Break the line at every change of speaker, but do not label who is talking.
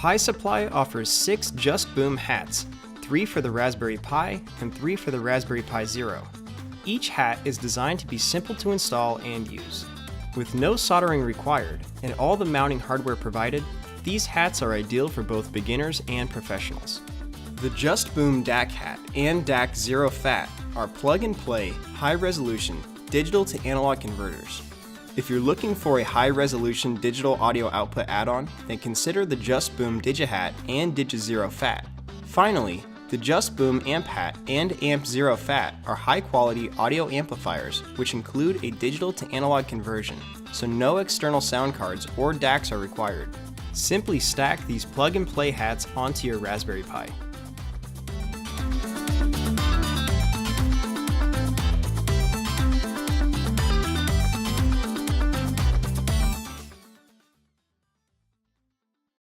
Pi Supply offers 6 JustBoom hats, 3 for the Raspberry Pi and 3 for the Raspberry Pi Zero. Each hat is designed to be simple to install and use. With no soldering required and all the mounting hardware provided, these hats are ideal for both beginners and professionals. The JustBoom DAC hat and DAC Zero Fat are plug-and-play, high-resolution, digital to analog converters. If you're looking for a high-resolution digital audio output add-on, then consider the JustBoom DigiHat and DigiZero Fat. Finally, the JustBoom Amp Hat and Amp Zero Fat are high-quality audio amplifiers which include a digital to analog conversion, so no external sound cards or DACs are required. Simply stack these plug-and-play hats onto your Raspberry Pi.